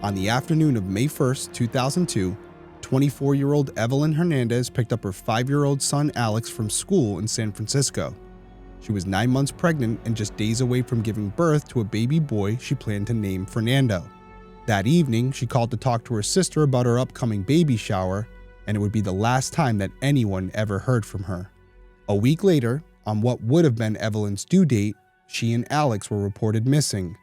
On the afternoon of May 1st, 2002, 24-year-old Evelyn Hernandez picked up her 5-year-old son Alex from school in San Francisco. She was 9 months pregnant and just days away from giving birth to a baby boy she planned to name Fernando. That evening, she called to talk to her sister about her upcoming baby shower, and it would be the last time that anyone ever heard from her. A week later, on what would have been Evelyn's due date, she and Alex were reported missing.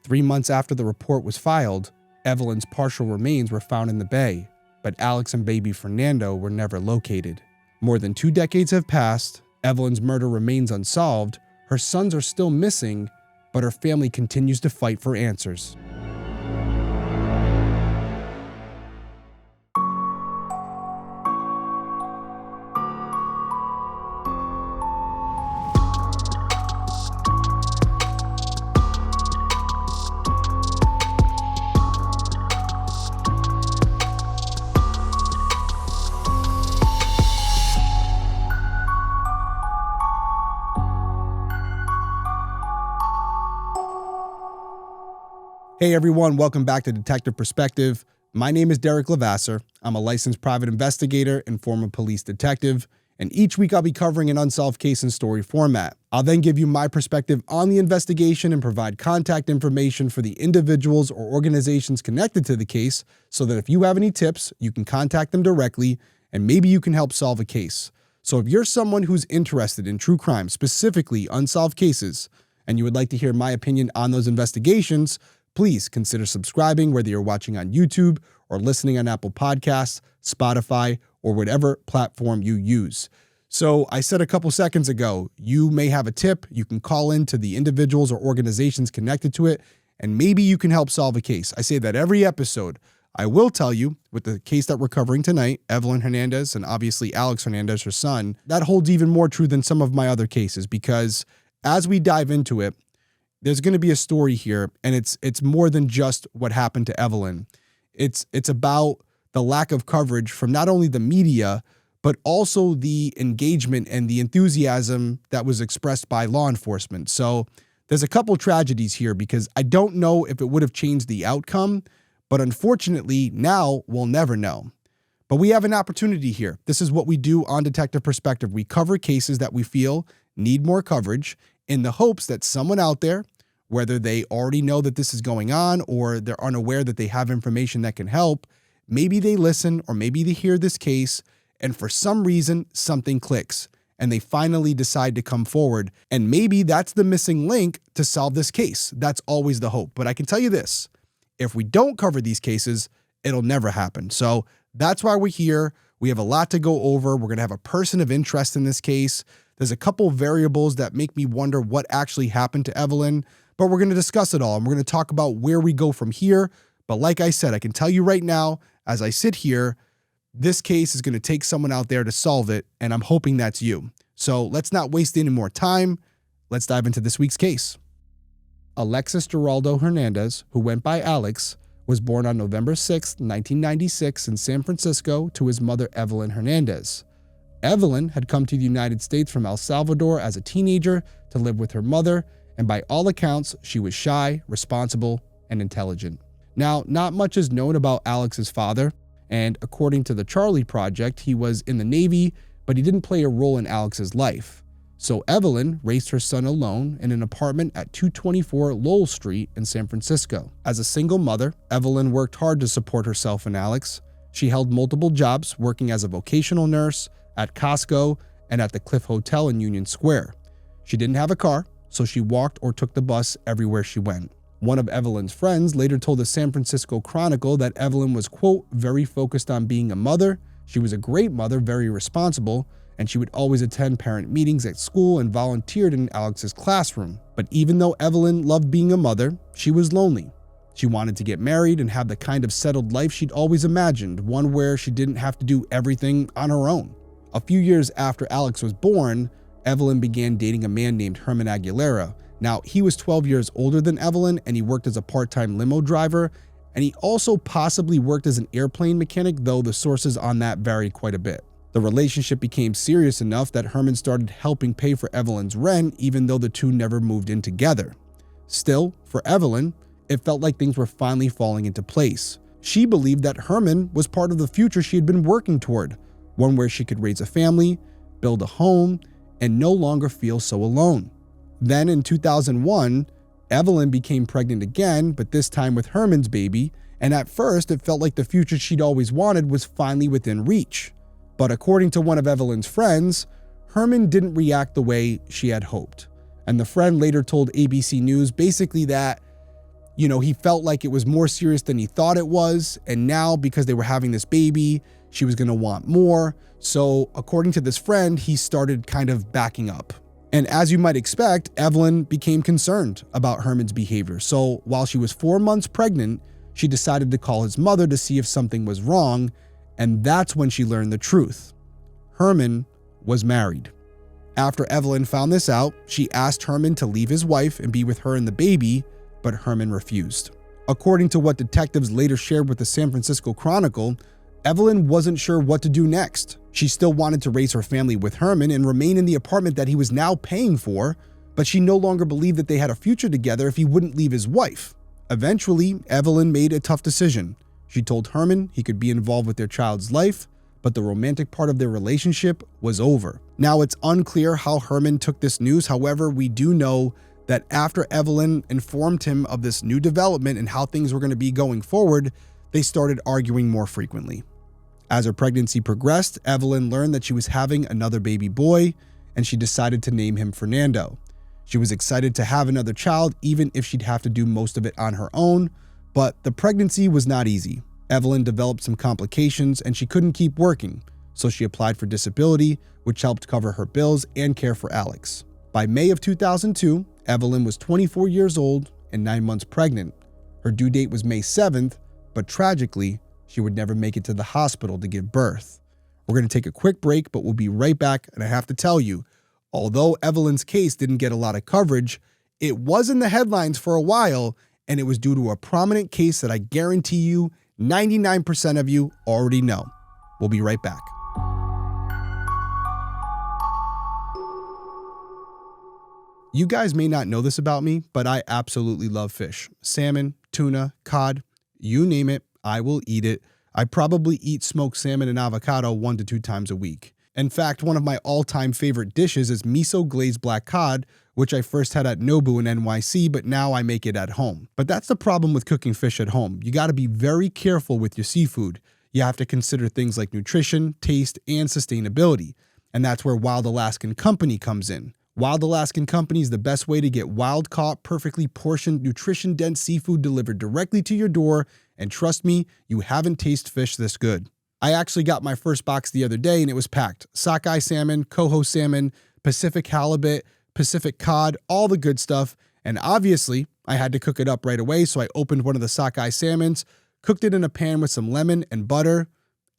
3 months after the report was filed, Evelyn's partial remains were found in the bay, but Alex and baby Fernando were never located. More than 2 decades have passed, Evelyn's murder remains unsolved, her sons are still missing, but her family continues to fight for answers. Hey everyone, welcome back to Detective Perspective. My name is Derrick Levasseur. I'm a licensed private investigator and former police detective, and each week I'll be covering an unsolved case in story format. I'll then give you my perspective on the investigation and provide contact information for the individuals or organizations connected to the case so that if you have any tips, you can contact them directly and maybe you can help solve a case. So if you're someone who's interested in true crime, specifically unsolved cases, and you would like to hear my opinion on those investigations, please consider subscribing whether you're watching on YouTube or listening on Apple Podcasts, Spotify, or whatever platform you use. So I said a couple seconds ago, you may have a tip. You can call in to the individuals or organizations connected to it, and maybe you can help solve a case. I say that every episode. I will tell you, with the case that we're covering tonight, Evelyn Hernandez and obviously Alex Hernandez, her son, that holds even more true than some of my other cases because as we dive into it, there's going to be a story here, and it's more than just what happened to Evelyn. It's about the lack of coverage from not only the media, but also the engagement and the enthusiasm that was expressed by law enforcement. So there's a couple tragedies here because I don't know if it would have changed the outcome, but unfortunately now we'll never know. But we have an opportunity here. This is what we do on Detective Perspective. We cover cases that we feel need more coverage in the hopes that someone out there, whether they already know that this is going on or they're unaware that they have information that can help, maybe they listen or maybe they hear this case and for some reason something clicks and they finally decide to come forward. And maybe that's the missing link to solve this case. That's always the hope. But I can tell you this, if we don't cover these cases, it'll never happen. So that's why we're here. We have a lot to go over. We're going to have a person of interest in this case. There's a couple variables that make me wonder what actually happened to Evelyn, but we're going to discuss it all and we're going to talk about where we go from here. But like I said, I can tell you right now, as I sit here, this case is going to take someone out there to solve it, and I'm hoping that's you. So let's not waste any more time. Let's dive into this week's case. Alexis Geraldo Hernandez, who went by Alex, was born on November 6, 1996 in San Francisco to his mother Evelyn Hernandez. Evelyn had come to the United States from El Salvador as a teenager to live with her mother, and by all accounts, she was shy, responsible, and intelligent. Now, not much is known about Alex's father, and according to the Charlie Project, he was in the Navy, but he didn't play a role in Alex's life. So Evelyn raised her son alone in an apartment at 224 Lowell Street in San Francisco. As a single mother, Evelyn worked hard to support herself and Alex. She held multiple jobs, working as a vocational nurse, at Costco, and at the Cliff Hotel in Union Square. She didn't have a car, so she walked or took the bus everywhere she went. One of Evelyn's friends later told the San Francisco Chronicle that Evelyn was, quote, very focused on being a mother. She was a great mother, very responsible, and she would always attend parent meetings at school and volunteered in Alex's classroom. But even though Evelyn loved being a mother, she was lonely. She wanted to get married and have the kind of settled life she'd always imagined, one where she didn't have to do everything on her own. A few years after Alex was born, Evelyn began dating a man named Herman Aguilera. Now, he was 12 years older than Evelyn, and he worked as a part-time limo driver, and he also possibly worked as an airplane mechanic, though the sources on that vary quite a bit. The relationship became serious enough that Herman started helping pay for Evelyn's rent, even though the two never moved in together. Still, for Evelyn, It felt like things were finally falling into place. She believed that Herman was part of the future she had been working toward, one where she could raise a family, build a home, and no longer feel so alone. Then in 2001, Evelyn became pregnant again, but this time with Herman's baby, and at first it felt like the future she'd always wanted was finally within reach. But according to one of Evelyn's friends, Herman didn't react the way she had hoped. And the friend later told ABC News basically that, he felt like it was more serious than he thought it was, and now because they were having this baby, she was going to want more. So according to this friend, he started kind of backing up. And as you might expect, Evelyn became concerned about Herman's behavior. So while she was 4 months pregnant, she decided to call his mother to see if something was wrong, and that's when she learned the truth. Herman was married. After Evelyn found this out, she asked Herman to leave his wife and be with her and the baby, but Herman refused. According to what detectives later shared with the San Francisco Chronicle, Evelyn wasn't sure what to do next. She still wanted to raise her family with Herman and remain in the apartment that he was now paying for, but she no longer believed that they had a future together if he wouldn't leave his wife. Eventually, Evelyn made a tough decision. She told Herman he could be involved with their child's life, but the romantic part of their relationship was over. Now, it's unclear how Herman took this news. However, we do know that after Evelyn informed him of this new development and how things were going to be going forward, they started arguing more frequently. As her pregnancy progressed, Evelyn learned that she was having another baby boy, and she decided to name him Fernando. She was excited to have another child, even if she'd have to do most of it on her own, but the pregnancy was not easy. Evelyn developed some complications and she couldn't keep working, so she applied for disability, which helped cover her bills and care for Alex. By May of 2002, Evelyn was 24 years old and 9 months pregnant. Her due date was May 7th, but tragically, she would never make it to the hospital to give birth. We're going to take a quick break, but we'll be right back, and I have to tell you, although Evelyn's case didn't get a lot of coverage, it was in the headlines for a while, and it was due to a prominent case that I guarantee you 99% of you already know. We'll be right back. You guys may not know this about me, but I absolutely love fish. Salmon, tuna, cod, you name it, I will eat it. I probably eat smoked salmon and avocado 1 to 2 times a week. In fact, one of my all-time favorite dishes is miso glazed black cod, which I first had at Nobu in NYC, but now I make it at home. But that's the problem with cooking fish at home. You gotta be very careful with your seafood. You have to consider things like nutrition, taste, and sustainability. And that's where Wild Alaskan Company comes in. Wild Alaskan Company is the best way to get wild-caught, perfectly portioned, nutrition-dense seafood delivered directly to your door, and trust me, you haven't tasted fish this good. I actually got my first box the other day and it was packed. Sockeye salmon, coho salmon, Pacific halibut, Pacific cod, all the good stuff. And obviously, I had to cook it up right away, so I opened one of the sockeye salmons, cooked it in a pan with some lemon and butter.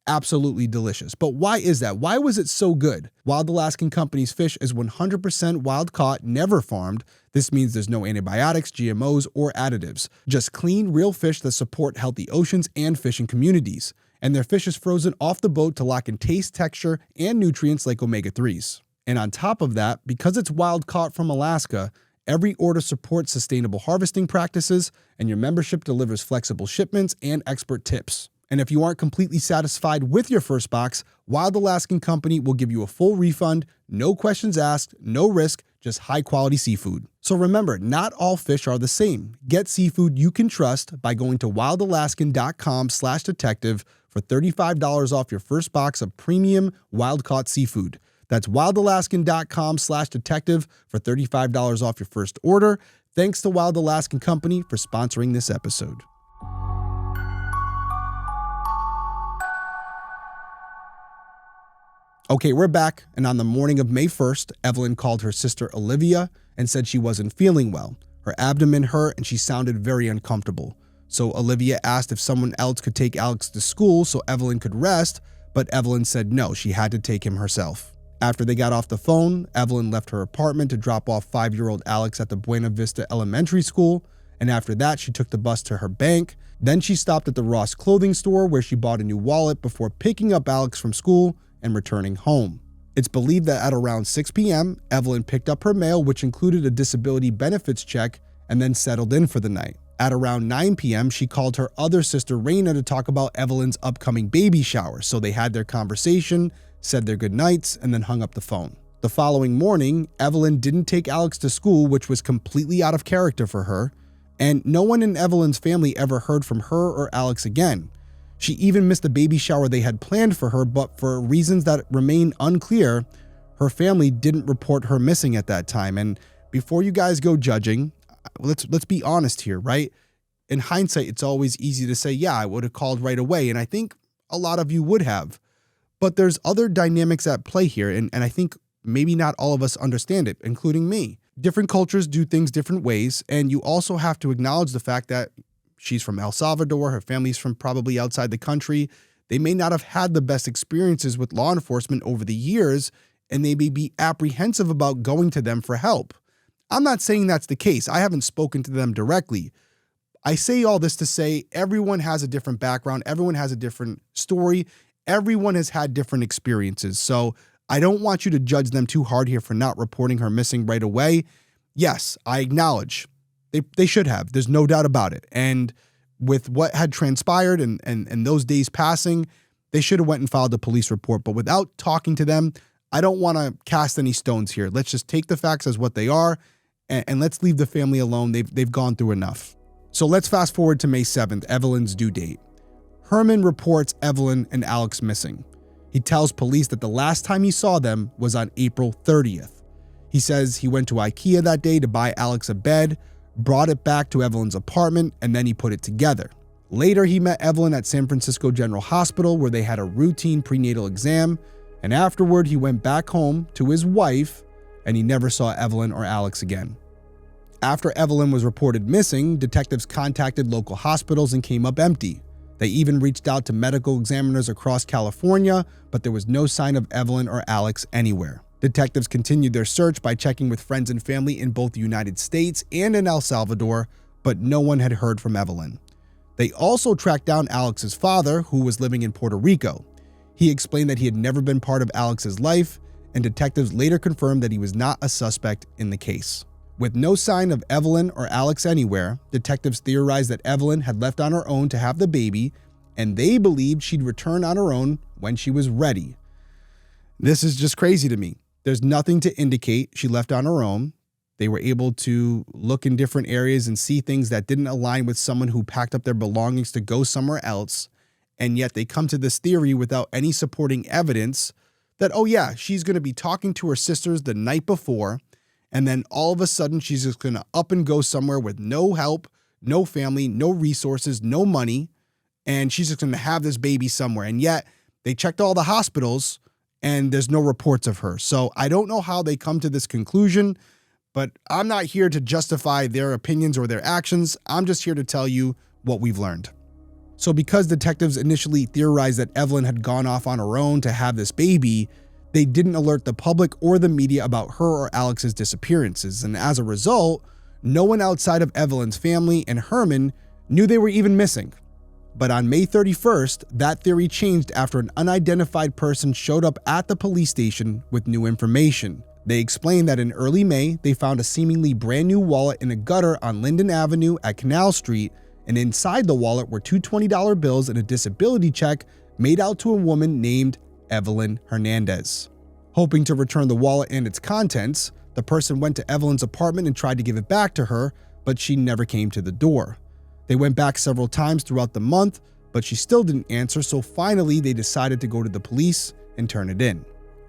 Absolutely delicious. But why is that? Why was it so good? Wild Alaskan Company's fish is 100% wild caught, never farmed. This means there's no antibiotics, GMOs, or additives. Just clean, real fish that support healthy oceans and fishing communities. And their fish is frozen off the boat to lock in taste, texture, and nutrients like omega-3s. And on top of that, because it's wild caught from Alaska, every order supports sustainable harvesting practices, and your membership delivers flexible shipments and expert tips. And if you aren't completely satisfied with your first box, Wild Alaskan Company will give you a full refund, no questions asked, no risk, just high-quality seafood. So remember, not all fish are the same. Get seafood you can trust by going to wildalaskan.com/detective for $35 off your first box of premium wild-caught seafood. That's wildalaskan.com/detective for $35 off your first order. Thanks to Wild Alaskan Company for sponsoring this episode. Okay, we're back, and on the morning of May 1st, Evelyn called her sister Olivia and said she wasn't feeling well. Her abdomen hurt and she sounded very uncomfortable. So Olivia asked if someone else could take Alex to school so Evelyn could rest, but Evelyn said no, she had to take him herself. After they got off the phone, Evelyn left her apartment to drop off 5-year-old Alex at the Buena Vista Elementary School, and after that she took the bus to her bank. Then she stopped at the Ross clothing store where she bought a new wallet before picking up Alex from school and returning home. It's believed that at around 6 p.m., Evelyn picked up her mail, which included a disability benefits check, and then settled in for the night. At around 9 p.m., she called her other sister, Raina, to talk about Evelyn's upcoming baby shower. So they had their conversation, said their goodnights, and then hung up the phone. The following morning, Evelyn didn't take Alex to school, which was completely out of character for her, and no one in Evelyn's family ever heard from her or Alex again. She even missed the baby shower they had planned for her, but for reasons that remain unclear, her family didn't report her missing at that time. And before you guys go judging, let's be honest here, right? In hindsight, it's always easy to say, yeah, I would have called right away. And I think a lot of you would have. But there's other dynamics at play here. And I think maybe not all of us understand it, including me. Different cultures do things different ways. And you also have to acknowledge the fact that she's from El Salvador. Her family's from probably outside the country. They may not have had the best experiences with law enforcement over the years, and they may be apprehensive about going to them for help. I'm not saying that's the case. I haven't spoken to them directly. I say all this to say everyone has a different background. Everyone has a different story. Everyone has had different experiences. So I don't want you to judge them too hard here for not reporting her missing right away. Yes, I acknowledge they should have. There's no doubt about it. And with what had transpired and those days passing, they should have went and filed a police report. But without talking to them, I don't want to cast any stones here. Let's just take the facts as what they are. And let's leave the family alone. They've gone through enough. So let's fast forward to May 7th, Evelyn's due date. Herman reports Evelyn and Alex missing. He tells police that the last time he saw them was on April 30th. He says he went to IKEA that day to buy Alex a bed, brought it back to Evelyn's apartment, and then he put it together. Later, he met Evelyn at San Francisco General Hospital where they had a routine prenatal exam, and afterward he went back home to his wife, and he never saw Evelyn or Alex again. After Evelyn was reported missing, detectives contacted local hospitals and came up empty. They even reached out to medical examiners across California, but there was no sign of Evelyn or Alex anywhere. Detectives continued their search by checking with friends and family in both the United States and in El Salvador, but no one had heard from Evelyn. They also tracked down Alex's father, who was living in Puerto Rico. He explained that he had never been part of Alex's life, and detectives later confirmed that he was not a suspect in the case. With no sign of Evelyn or Alex anywhere, detectives theorized that Evelyn had left on her own to have the baby, and they believed she'd return on her own when she was ready. This is just crazy to me. There's nothing to indicate she left on her own. They were able to look in different areas and see things that didn't align with someone who packed up their belongings to go somewhere else, and yet they come to this theory without any supporting evidence that, oh yeah, she's going to be talking to her sisters the night before, and then all of a sudden she's just going to up and go somewhere with no help, no family, no resources, no money, and she's just going to have this baby somewhere. And yet they checked all the hospitals and there's no reports of her. So I don't know how they come to this conclusion, but I'm not here to justify their opinions or their actions. I'm just here to tell you what we've learned. So because detectives initially theorized that Evelyn had gone off on her own to have this baby, they didn't alert the public or the media about her or Alex's disappearances. And as a result, no one outside of Evelyn's family and Herman knew they were even missing. But on May 31st, that theory changed after an unidentified person showed up at the police station with new information. They explained that in early May, they found a seemingly brand new wallet in a gutter on Linden Avenue at Canal Street, and inside the wallet were two $20 bills and a disability check made out to a woman named Evelyn Hernandez. Hoping to return the wallet and its contents, the person went to Evelyn's apartment and tried to give it back to her, but she never came to the door. They went back several times throughout the month, but she still didn't answer, so finally they decided to go to the police and turn it in.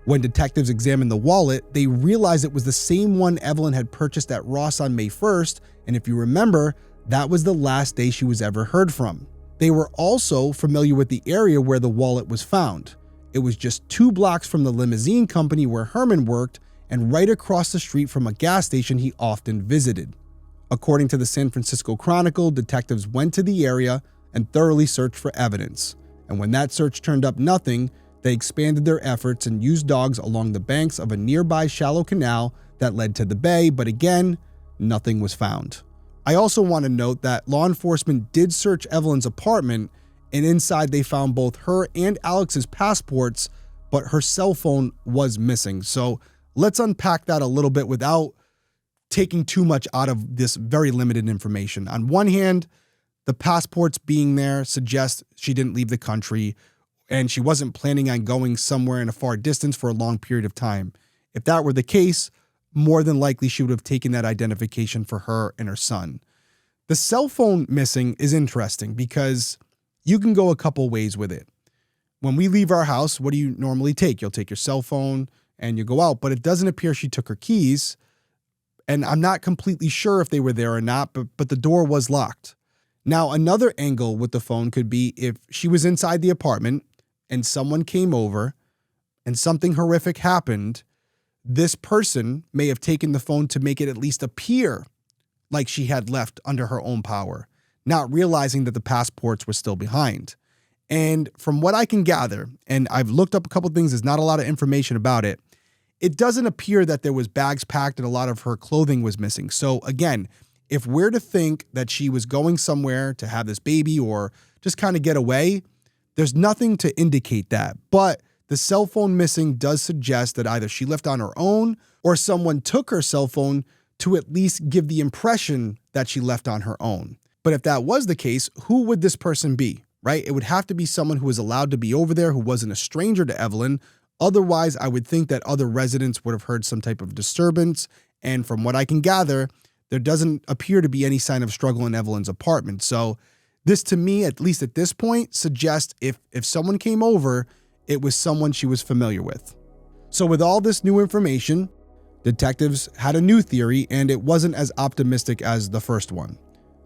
When detectives examined the wallet, they realized it was the same one Evelyn had purchased at Ross on May 1st, and if you remember, that was the last day she was ever heard from. They were also familiar with the area where the wallet was found. It was just 2 blocks from the limousine company where Herman worked and right across the street from a gas station he often visited. According to the San Francisco Chronicle, detectives went to the area and thoroughly searched for evidence. And when that search turned up nothing, they expanded their efforts and used dogs along the banks of a nearby shallow canal that led to the bay, but again, nothing was found. I also want to note that law enforcement did search Evelyn's apartment, and inside they found both her and Alex's passports, but her cell phone was missing. So let's unpack that a little bit without taking too much out of this very limited information. On one hand, the passports being there suggests she didn't leave the country and she wasn't planning on going somewhere in a far distance for a long period of time. If that were the case, more than likely she would have taken that identification for her and her son. The cell phone missing is interesting because you can go a couple ways with it. When we leave our house, what do you normally take? You'll take your cell phone and you go out, but it doesn't appear she took her keys. And I'm not completely sure if they were there or not, but the door was locked. Now, another angle with the phone could be if she was inside the apartment and someone came over and something horrific happened, this person may have taken the phone to make it at least appear like she had left under her own power, not realizing that the passports were still behind. And from what I can gather, and I've looked up a couple things, there's not a lot of information about it, it doesn't appear that there was bags packed and a lot of her clothing was missing. So again, if we're to think that she was going somewhere to have this baby or just kind of get away, there's nothing to indicate that. But the cell phone missing does suggest that either she left on her own or someone took her cell phone to at least give the impression that she left on her own. But if that was the case, who would this person be, right? It would have to be someone who was allowed to be over there, who wasn't a stranger to Evelyn. Otherwise, I would think that other residents would have heard some type of disturbance. And from what I can gather, there doesn't appear to be any sign of struggle in Evelyn's apartment. So this, to me, at least at this point, suggests if someone came over, it was someone she was familiar with. So with all this new information, detectives had a new theory, and it wasn't as optimistic as the first one.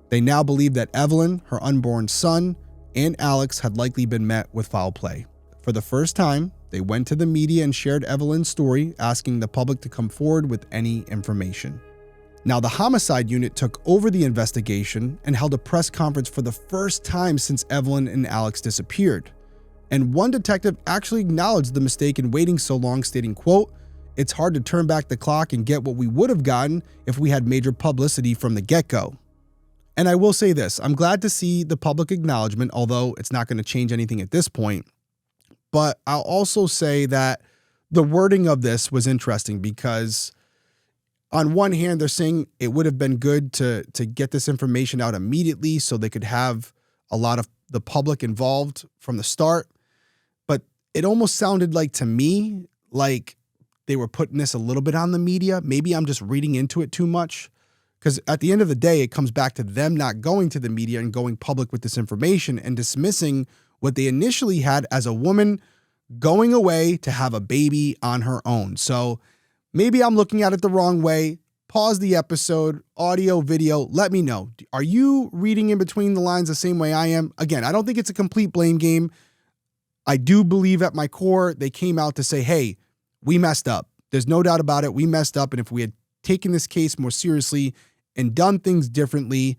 They now believe that Evelyn, her unborn son, and Alex had likely been met with foul play. For the first time, they went to the media and shared Evelyn's story, asking the public to come forward with any information. Now, the homicide unit took over the investigation and held a press conference for the first time since Evelyn and Alex disappeared. And one detective actually acknowledged the mistake in waiting so long, stating, quote, "It's hard to turn back the clock and get what we would have gotten if we had major publicity from the get-go." And I will say this, I'm glad to see the public acknowledgement, although it's not going to change anything at this point. But I'll also say that the wording of this was interesting because on one hand, they're saying it would have been good to get this information out immediately so they could have a lot of the public involved from the start. But it almost sounded like, to me, like they were putting this a little bit on the media. Maybe I'm just reading into it too much. Because at the end of the day, it comes back to them not going to the media and going public with this information and dismissing what they initially had as a woman going away to have a baby on her own. So maybe I'm looking at it the wrong way. Pause the episode, audio, video, let me know. Are you reading in between the lines the same way I am? Again, I don't think it's a complete blame game. I do believe at my core, they came out to say, hey, we messed up. There's no doubt about it. We messed up. And if we had taken this case more seriously and done things differently,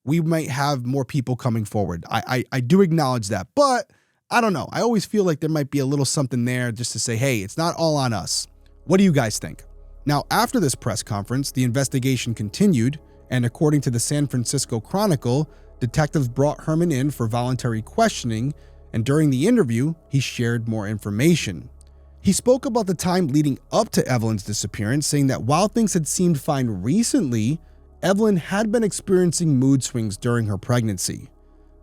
we might have more people coming forward. I do acknowledge that, but I don't know. I always feel like there might be a little something there just to say, hey, it's not all on us. What do you guys think? Now, after this press conference, the investigation continued, and according to the San Francisco Chronicle, detectives brought Herman in for voluntary questioning, and during the interview, he shared more information. He spoke about the time leading up to Evelyn's disappearance, saying that while things had seemed fine recently, Evelyn had been experiencing mood swings during her pregnancy.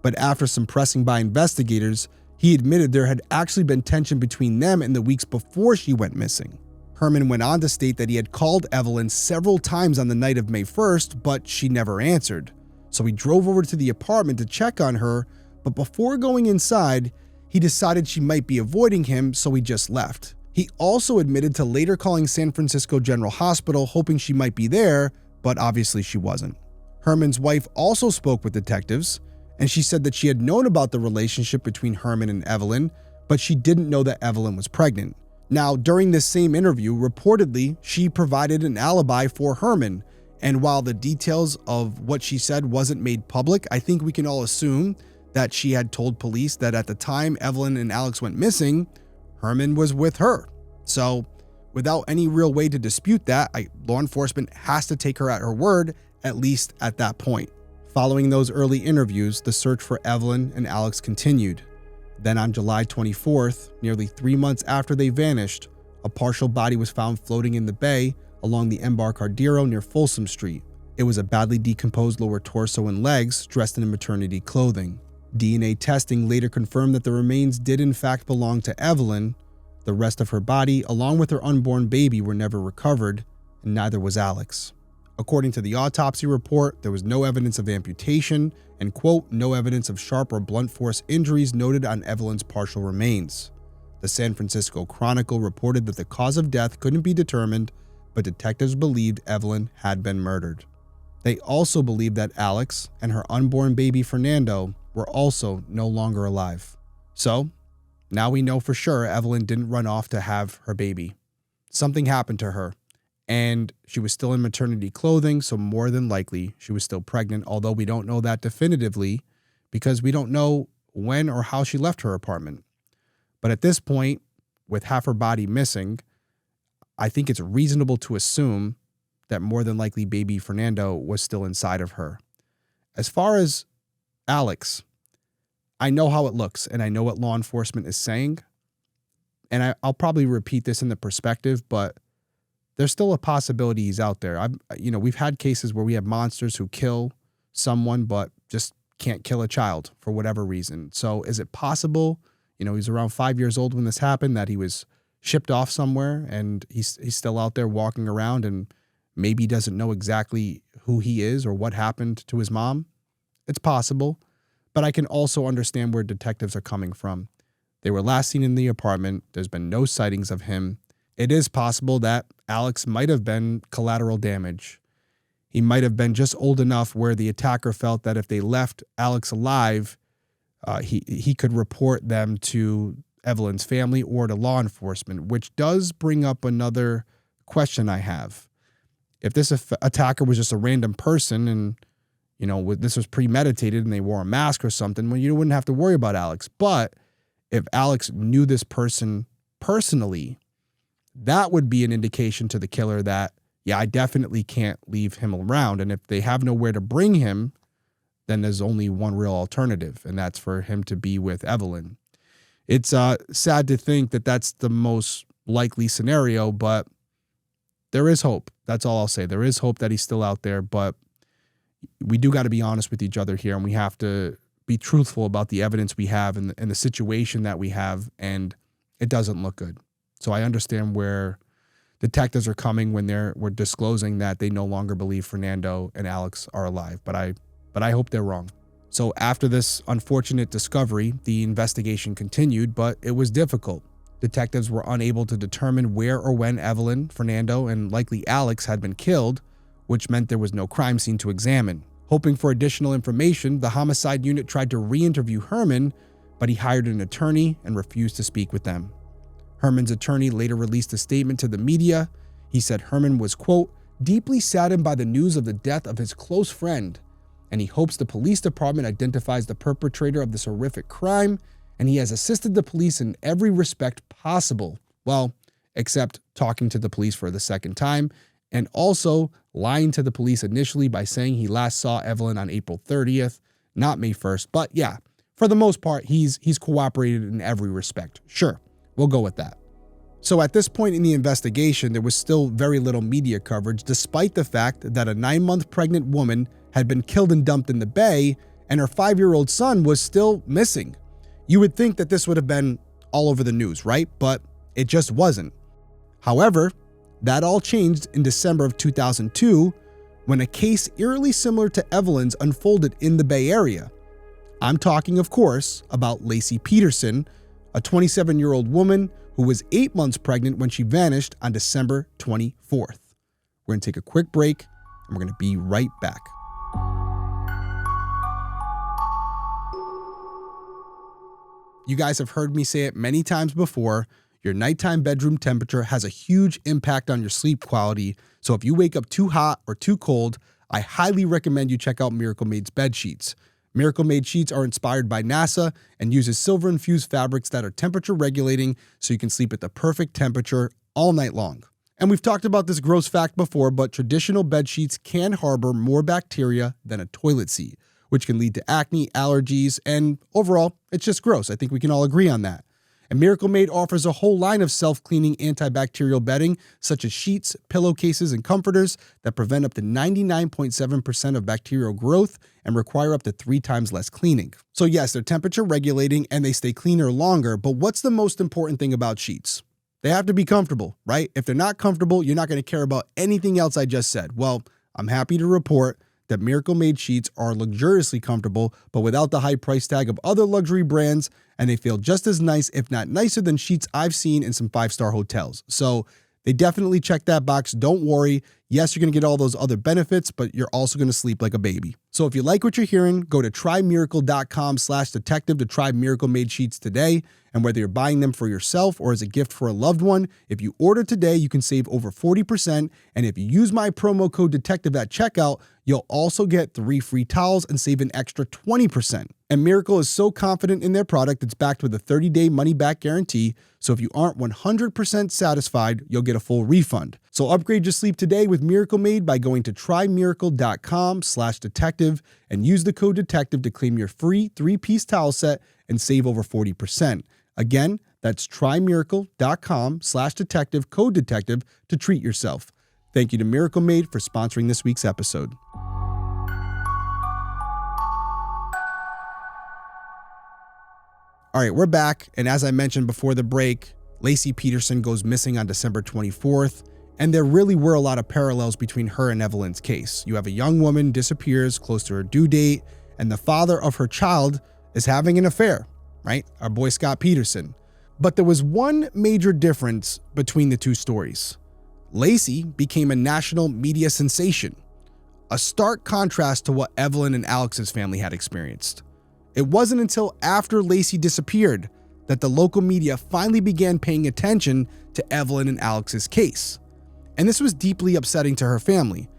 But after some pressing by investigators, he admitted there had actually been tension between them in the weeks before she went missing. Herman went on to state that he had called Evelyn several times on the night of May 1st, but she never answered. So he drove over to the apartment to check on her, but before going inside, he decided she might be avoiding him, so he just left. He also admitted to later calling San Francisco General Hospital, hoping she might be there, but obviously she wasn't. Herman's wife also spoke with detectives, and she said that she had known about the relationship between Herman and Evelyn, but she didn't know that Evelyn was pregnant. Now, during this same interview, reportedly, she provided an alibi for Herman, and while the details of what she said wasn't made public, I think we can all assume that she had told police that at the time Evelyn and Alex went missing, Herman was with her. So, without any real way to dispute that, law enforcement has to take her at her word, at least at that point. Following those early interviews, the search for Evelyn and Alex continued. Then on July 24th, nearly 3 months after they vanished, a partial body was found floating in the bay along the Embarcadero near Folsom Street. It was a badly decomposed lower torso and legs dressed in maternity clothing. DNA testing later confirmed that the remains did in fact belong to Evelyn. The rest of her body, along with her unborn baby, were never recovered, and neither was Alex. According to the autopsy report, there was no evidence of amputation and, quote, no evidence of sharp or blunt force injuries noted on Evelyn's partial remains. The San Francisco Chronicle reported that the cause of death couldn't be determined, but detectives believed Evelyn had been murdered. They also believed that Alex and her unborn baby Fernando were also no longer alive. So, now we know for sure Evelyn didn't run off to have her baby. Something happened to her, and she was still in maternity clothing, so more than likely she was still pregnant, although we don't know that definitively because we don't know when or how she left her apartment. But at this point, with half her body missing, I think it's reasonable to assume that more than likely baby Fernando was still inside of her. As far as Alex, I know how it looks and I know what law enforcement is saying. And I'll probably repeat this in the perspective, but there's still a possibility he's out there. We've had cases where we have monsters who kill someone, but just can't kill a child for whatever reason. So is it possible, he's around 5 years old when this happened, that he was shipped off somewhere and he's still out there walking around and maybe doesn't know exactly who he is or what happened to his mom? It's possible, but I can also understand where detectives are coming from. They were last seen in the apartment. There's been no sightings of him. It is possible that Alex might have been collateral damage. He might have been just old enough where the attacker felt that if they left Alex alive, he could report them to Evelyn's family or to law enforcement, which does bring up another question I have. If this attacker was just a random person and, this was premeditated and they wore a mask or something, well, you wouldn't have to worry about Alex. But if Alex knew this person personally, that would be an indication to the killer that, yeah, I definitely can't leave him around. And if they have nowhere to bring him, then there's only one real alternative, and that's for him to be with Evelyn. It's sad to think that that's the most likely scenario, but there is hope. That's all I'll say. There is hope that he's still out there, but we do got to be honest with each other here, and we have to be truthful about the evidence we have and the situation that we have, and it doesn't look good. So I understand where detectives are coming when we're disclosing that they no longer believe Fernando and Alex are alive, but I hope they're wrong. So after this unfortunate discovery, the investigation continued, but it was difficult. Detectives were unable to determine where or when Evelyn, Fernando, and likely Alex had been killed, which meant there was no crime scene to examine. Hoping for additional information, the homicide unit tried to re-interview Herman, but he hired an attorney and refused to speak with them. Herman's attorney later released a statement to the media. He said Herman was, quote, deeply saddened by the news of the death of his close friend, and he hopes the police department identifies the perpetrator of this horrific crime, and he has assisted the police in every respect possible. Well, except talking to the police for the second time, and also lying to the police initially by saying he last saw Evelyn on April 30th, not May 1st. But yeah, for the most part, he's cooperated in every respect. Sure, we'll go with that. So at this point in the investigation, there was still very little media coverage, despite the fact that a 9-month pregnant woman had been killed and dumped in the bay, and her 5-year-old son was still missing. You would think that this would have been all over the news, right? But it just wasn't. However, that all changed in December of 2002 when a case eerily similar to Evelyn's unfolded in the Bay Area. I'm talking, of course, about Lacey Peterson, a 27-year-old woman who was 8 months pregnant when she vanished on December 24th. We're going to take a quick break, and we're going to be right back. You guys have heard me say it many times before. Your nighttime bedroom temperature has a huge impact on your sleep quality. So if you wake up too hot or too cold, I highly recommend you check out Miracle Made's bed sheets. Miracle Made sheets are inspired by NASA and uses silver-infused fabrics that are temperature regulating so you can sleep at the perfect temperature all night long. And we've talked about this gross fact before, but traditional bed sheets can harbor more bacteria than a toilet seat, which can lead to acne, allergies, and overall, it's just gross. I think we can all agree on that. And Miracle Made offers a whole line of self-cleaning antibacterial bedding, such as sheets, pillowcases, and comforters that prevent up to 99.7% of bacterial growth and require up to 3 times less cleaning. So yes, they're temperature regulating and they stay cleaner longer, but what's the most important thing about sheets? They have to be comfortable, right? If they're not comfortable, you're not going to care about anything else I just said. Well, I'm happy to report that Miracle Made sheets are luxuriously comfortable, but without the high price tag of other luxury brands, and they feel just as nice, if not nicer than sheets I've seen in some 5-star hotels. So they definitely check that box. Don't worry. Yes, you're going to get all those other benefits, but you're also going to sleep like a baby. So if you like what you're hearing, go to trymiracle.com/detective to try Miracle Made sheets today. And whether you're buying them for yourself or as a gift for a loved one, if you order today, you can save over 40%. And if you use my promo code detective at checkout, you'll also get 3 free towels and save an extra 20%. And Miracle is so confident in their product, it's backed with a 30-day money-back guarantee. So if you aren't 100% satisfied, you'll get a full refund. So upgrade your sleep today with Miracle Made by going to trymiracle.com/detective and use the code detective to claim your free 3-piece towel set and save over 40%. Again, that's trymiracle.com/detective, code detective, to treat yourself. Thank you to Miracle Made for sponsoring this week's episode. All right, we're back. And as I mentioned before the break, Laci Peterson goes missing on December 24th. And there really were a lot of parallels between her and Evelyn's case. You have a young woman disappears close to her due date, and the father of her child is having an affair, right? Our boy Scott Peterson. But there was one major difference between the two stories. Laci became a national media sensation, a stark contrast to what Evelyn and Alex's family had experienced. It wasn't until after Laci disappeared that the local media finally began paying attention to Evelyn and Alex's case. And this was deeply upsetting to her family.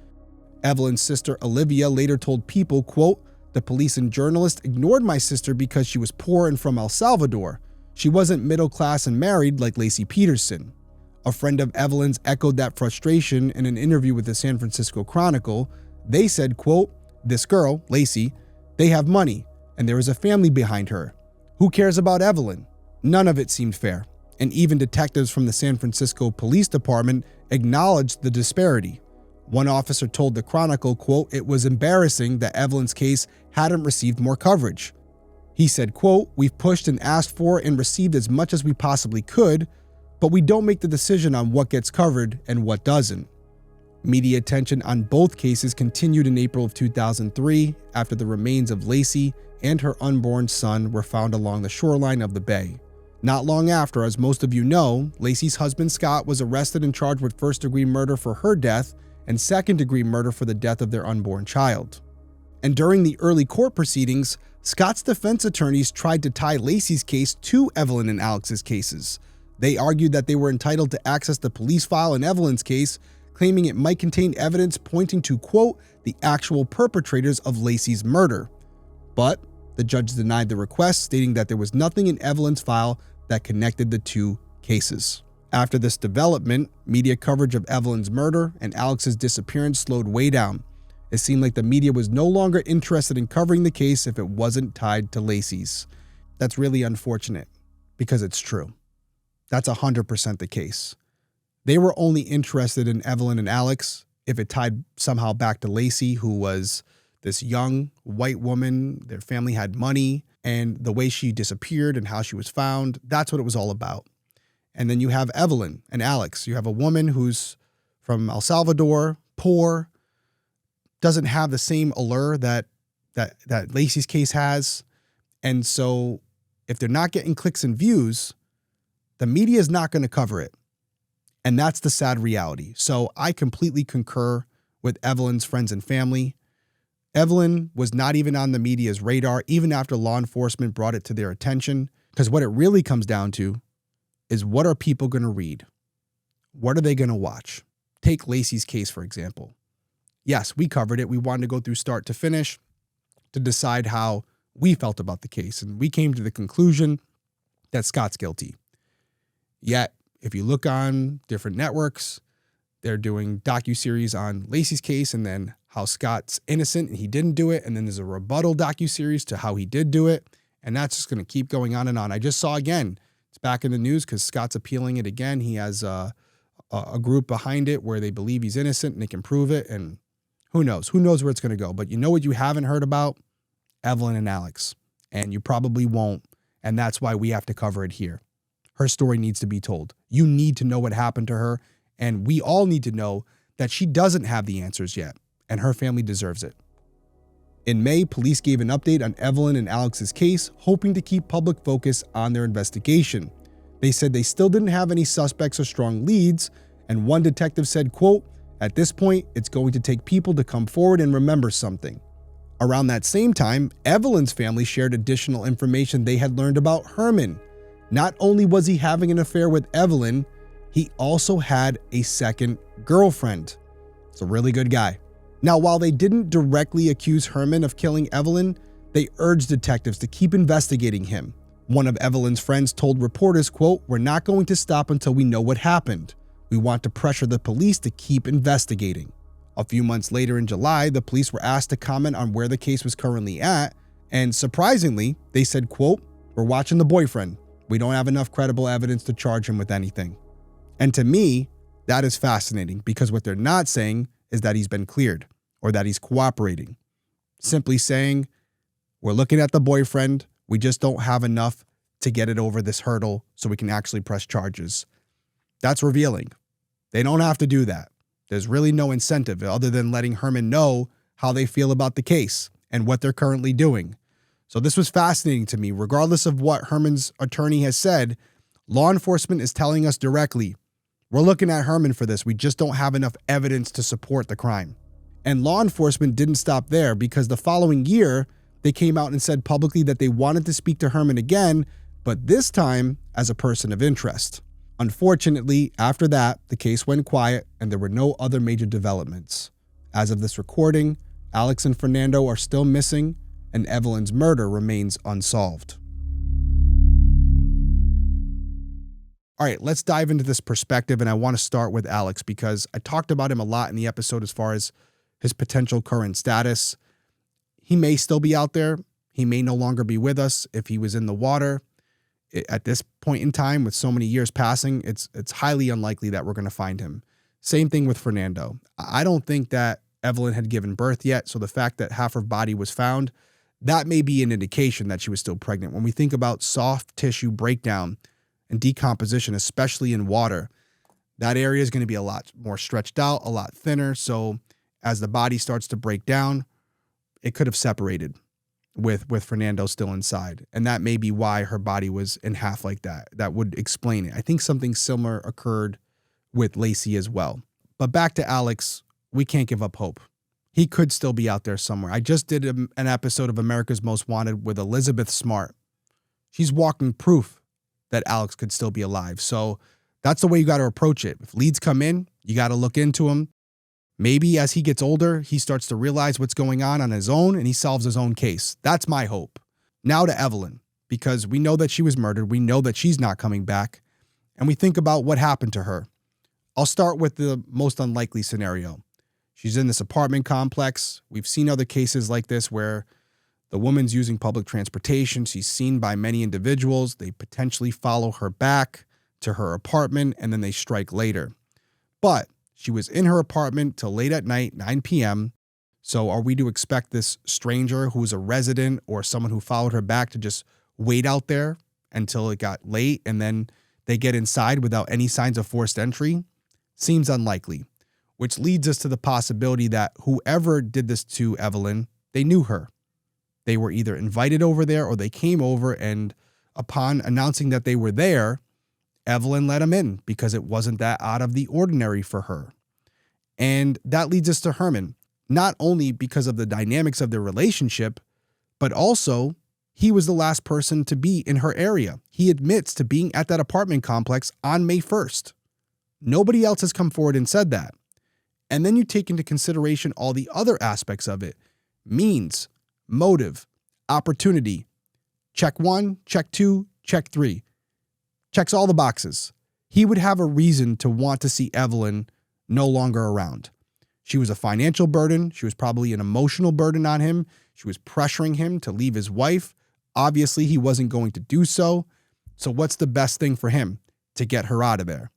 Evelyn's sister Olivia later told People, quote, "The police and journalists ignored my sister because she was poor and from El Salvador. She wasn't middle class and married like Laci Peterson." A friend of Evelyn's echoed that frustration in an interview with the San Francisco Chronicle. They said, quote, "This girl, Laci, they have money and there is a family behind her. Who cares about Evelyn?" None of it seemed fair. And even detectives from the San Francisco Police Department acknowledged the disparity. One officer told the Chronicle, quote, "It was embarrassing that Evelyn's case hadn't received more coverage." He said, quote, "We've pushed and asked for and received as much as we possibly could, but we don't make the decision on what gets covered and what doesn't." Media attention on both cases continued in April of 2003 after the remains of Laci and her unborn son were found along the shoreline of the bay. Not long after, as most of you know, Laci's husband Scott was arrested and charged with first-degree murder for her death and second-degree murder for the death of their unborn child. And during the early court proceedings, Scott's defense attorneys tried to tie Laci's case to Evelyn and Alex's cases. They argued that they were entitled to access the police file in Evelyn's case, claiming it might contain evidence pointing to, quote, "the actual perpetrators of Laci's murder." But the judge denied the request, stating that there was nothing in Evelyn's file that connected the two cases. After this development, media coverage of Evelyn's murder and Alex's disappearance slowed way down. It seemed like the media was no longer interested in covering the case if it wasn't tied to Laci's. That's really unfortunate, because it's true. That's 100% the case. They were only interested in Evelyn and Alex if it tied somehow back to Laci, who was this young white woman. Their family had money, and the way she disappeared and how she was found, that's what it was all about. And then you have Evelyn and Alex. You have a woman who's from El Salvador, poor, doesn't have the same allure that Laci's case has. And so if they're not getting clicks and views, the media is not going to cover it. And that's the sad reality. So I completely concur with Evelyn's friends and family. Evelyn was not even on the media's radar, even after law enforcement brought it to their attention, because what it really comes down to is, what are people going to read? What are they going to watch? Take Laci's case, for example. Yes, we covered it. We wanted to go through start to finish to decide how we felt about the case, and we came to the conclusion that Scott's guilty. Yet, if you look on different networks, they're doing docuseries on Laci's case and then how Scott's innocent and he didn't do it. And then there's a rebuttal docuseries to how he did do it. And that's just going to keep going on and on. I just saw again It's back in the news because Scott's appealing it again. He has a group behind it where they believe he's innocent and they can prove it. And who knows? Who knows where it's going to go? But you know what you haven't heard about? Evelyn and Alex. And you probably won't. And that's why we have to cover it here. Her story needs to be told. You need to know what happened to her. And we all need to know that she doesn't have the answers yet. And her family deserves it. In May, police gave an update on Evelyn and Alex's case, hoping to keep public focus on their investigation. They said they still didn't have any suspects or strong leads, and one detective said, quote, "At this point, it's going to take people to come forward and remember something." Around that same time, Evelyn's family shared additional information they had learned about Herman. Not only was he having an affair with Evelyn, he also had a second girlfriend. It's a really good guy. Now, while they didn't directly accuse Herman of killing Evelyn, they urged detectives to keep investigating him. One of Evelyn's friends told reporters, quote, "We're not going to stop until we know what happened. We want to pressure the police to keep investigating." A few months later in July, the police were asked to comment on where the case was currently at, and surprisingly, they said, quote, "We're watching the boyfriend. We don't have enough credible evidence to charge him with anything." And to me, that is fascinating because what they're not saying is that he's been cleared or that he's cooperating. Simply saying, we're looking at the boyfriend, we just don't have enough to get it over this hurdle so we can actually press charges. That's revealing. They don't have to do that. There's really no incentive other than letting Herman know how they feel about the case and what they're currently doing. So this was fascinating to me. Regardless of what Herman's attorney has said, law enforcement is telling us directly, we're looking at Herman for this. We just don't have enough evidence to support the crime. And law enforcement didn't stop there because the following year, they came out and said publicly that they wanted to speak to Herman again, but this time as a person of interest. Unfortunately, after that, the case went quiet and there were no other major developments. As of this recording, Alex and Fernando are still missing and Evelyn's murder remains unsolved. All right, let's dive into this perspective, and I want to start with Alex because I talked about him a lot in the episode as far as his potential current status. He may still be out there. He may no longer be with us if he was in the water. At this point in time, with so many years passing, it's highly unlikely that we're going to find him. Same thing with Fernando. I don't think that Evelyn had given birth yet, so the fact that half her body was found, that may be an indication that she was still pregnant. When we think about soft tissue breakdown and decomposition, especially in water, that area is going to be a lot more stretched out, a lot thinner. So as the body starts to break down, it could have separated with Fernando still inside. And that may be why her body was in half like that. That would explain it. I think something similar occurred with Lacey as well. But back to Alex, we can't give up hope. He could still be out there somewhere. I just did an episode of America's Most Wanted with Elizabeth Smart. She's walking proof that Alex could still be alive. So that's the way you got to approach it. If leads come in, you got to look into them. Maybe as he gets older, he starts to realize what's going on his own and he solves his own case. That's my hope. Now to Evelyn, because we know that she was murdered. We know that she's not coming back. And we think about what happened to her. I'll start with the most unlikely scenario. She's in this apartment complex. We've seen other cases like this where the woman's using public transportation. She's seen by many individuals. They potentially follow her back to her apartment and then they strike later. But she was in her apartment till late at night, 9 p.m. So are we to expect this stranger who's a resident or someone who followed her back to just wait out there until it got late and then they get inside without any signs of forced entry? Seems unlikely, which leads us to the possibility that whoever did this to Evelyn, they knew her. They were either invited over there or they came over, and upon announcing that they were there, Evelyn let them in because it wasn't that out of the ordinary for her. And that leads us to Herman, not only because of the dynamics of their relationship, but also he was the last person to be in her area. He admits to being at that apartment complex on May 1st. Nobody else has come forward and said that. And then you take into consideration all the other aspects of it. Means, motive, opportunity. Check 1, check 2, check 3. Checks all the boxes. He would have a reason to want to see Evelyn no longer around. She was a financial burden. She was probably an emotional burden on him. She was pressuring him to leave his wife. Obviously, he wasn't going to do so. So what's the best thing for him? To get her out of there.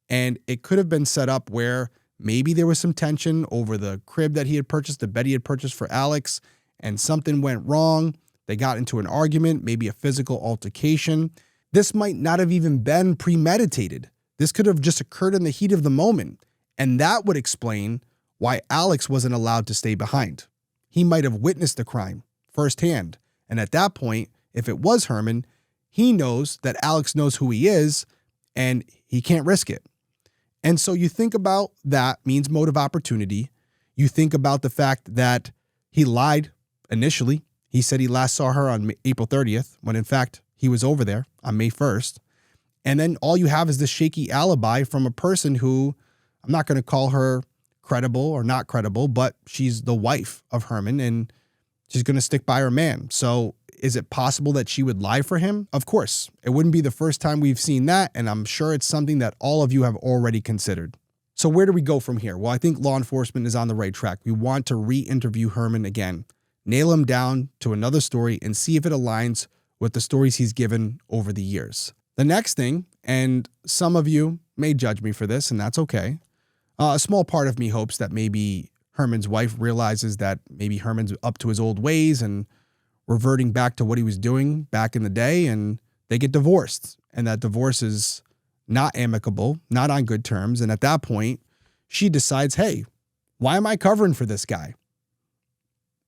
And it could have been set up where maybe there was some tension over the crib that he had purchased, the bed he had purchased for Alex, and something went wrong. They got into an argument, maybe a physical altercation. This might not have even been premeditated. This could have just occurred in the heat of the moment. And that would explain why Alex wasn't allowed to stay behind. He might have witnessed the crime firsthand. And at that point, if it was Herman, he knows that Alex knows who he is and he can't risk it. And so you think about that means motive opportunity. You think about the fact that he lied initially. He said he last saw her on April 30th, when in fact he was over there on May 1st. And then all you have is this shaky alibi from a person who, I'm not going to call her credible or not credible, but she's the wife of Herman and she's going to stick by her man. So is it possible that she would lie for him? Of course. It wouldn't be the first time we've seen that, and I'm sure it's something that all of you have already considered. So where do we go from here? Well, I think law enforcement is on the right track. We want to re-interview Herman again, nail him down to another story, and see if it aligns with the stories he's given over the years. The next thing, and some of you may judge me for this, and that's okay. A small part of me hopes that maybe Herman's wife realizes that maybe Herman's up to his old ways and reverting back to what he was doing back in the day, and they get divorced, and that divorce is not amicable, not on good terms. And at that point, she decides, hey, why am I covering for this guy?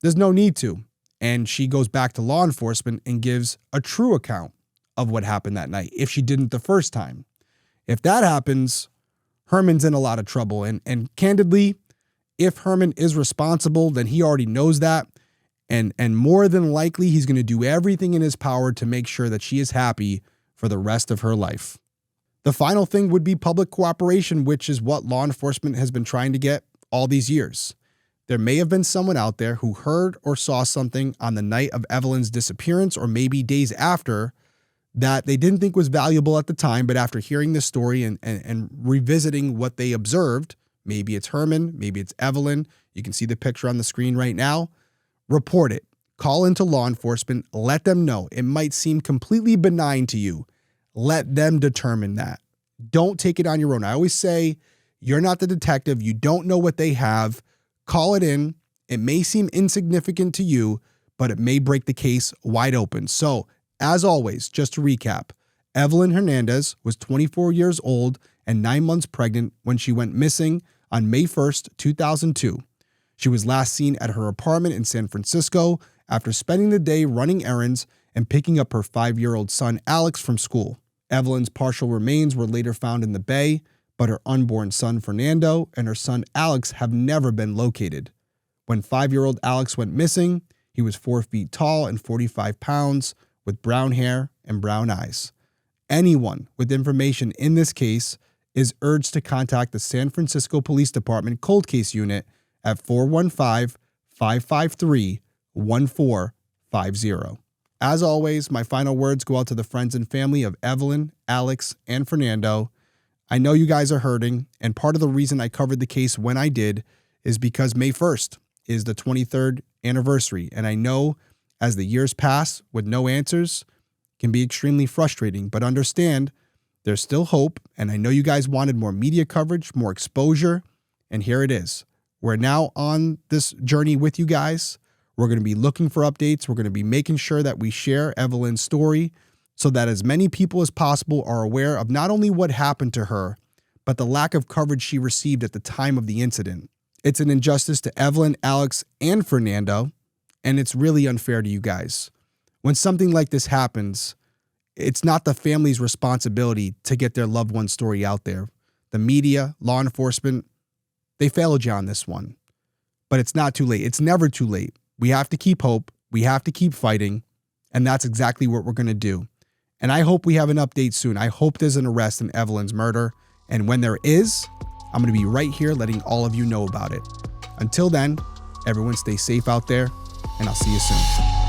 There's no need to. And she goes back to law enforcement and gives a true account of what happened that night, if she didn't the first time. If that happens, Herman's in a lot of trouble. And candidly, if Herman is responsible, then he already knows that. And more than likely, he's going to do everything in his power to make sure that she is happy for the rest of her life. The final thing would be public cooperation, which is what law enforcement has been trying to get all these years. There may have been someone out there who heard or saw something on the night of Evelyn's disappearance, or maybe days after, that they didn't think was valuable at the time, but after hearing this story and revisiting what they observed, maybe it's Herman, maybe it's Evelyn, you can see the picture on the screen right now, report it. Call into law enforcement. Let them know. It might seem completely benign to you. Let them determine that. Don't take it on your own. I always say, you're not the detective. You don't know what they have. Call it in. It may seem insignificant to you, but it may break the case wide open. So, as always, just to recap, Evelyn Hernandez was 24 years old and 9 months pregnant when she went missing on May 1st, 2002. She was last seen at her apartment in San Francisco after spending the day running errands and picking up her 5-year-old son Alex from school. Evelyn's partial remains were later found in the bay, but her unborn son Fernando and her son Alex have never been located. When 5-year-old Alex went missing, he was 4 feet tall and 45 pounds, with brown hair and brown eyes. Anyone with information in this case is urged to contact the San Francisco Police Department Cold Case Unit at 415-553-1450. As always, my final words go out to the friends and family of Evelyn, Alex, and Fernando. I know you guys are hurting, and part of the reason I covered the case when I did is because May 1st is the 23rd anniversary, and I know as the years pass with no answers, it can be extremely frustrating, but understand there's still hope, and I know you guys wanted more media coverage, more exposure, and here it is. We're now on this journey with you guys. We're going to be looking for updates. We're going to be making sure that we share Evelyn's story so that as many people as possible are aware of not only what happened to her, but the lack of coverage she received at the time of the incident. It's an injustice to Evelyn, Alex, and Fernando, and it's really unfair to you guys. When something like this happens, it's not the family's responsibility to get their loved one's story out there. The media, law enforcement, they failed you on this one. But it's not too late. It's never too late. We have to keep hope. We have to keep fighting. And that's exactly what we're going to do. And I hope we have an update soon. I hope there's an arrest in Evelyn's murder. And when there is, I'm going to be right here letting all of you know about it. Until then, everyone stay safe out there, and I'll see you soon.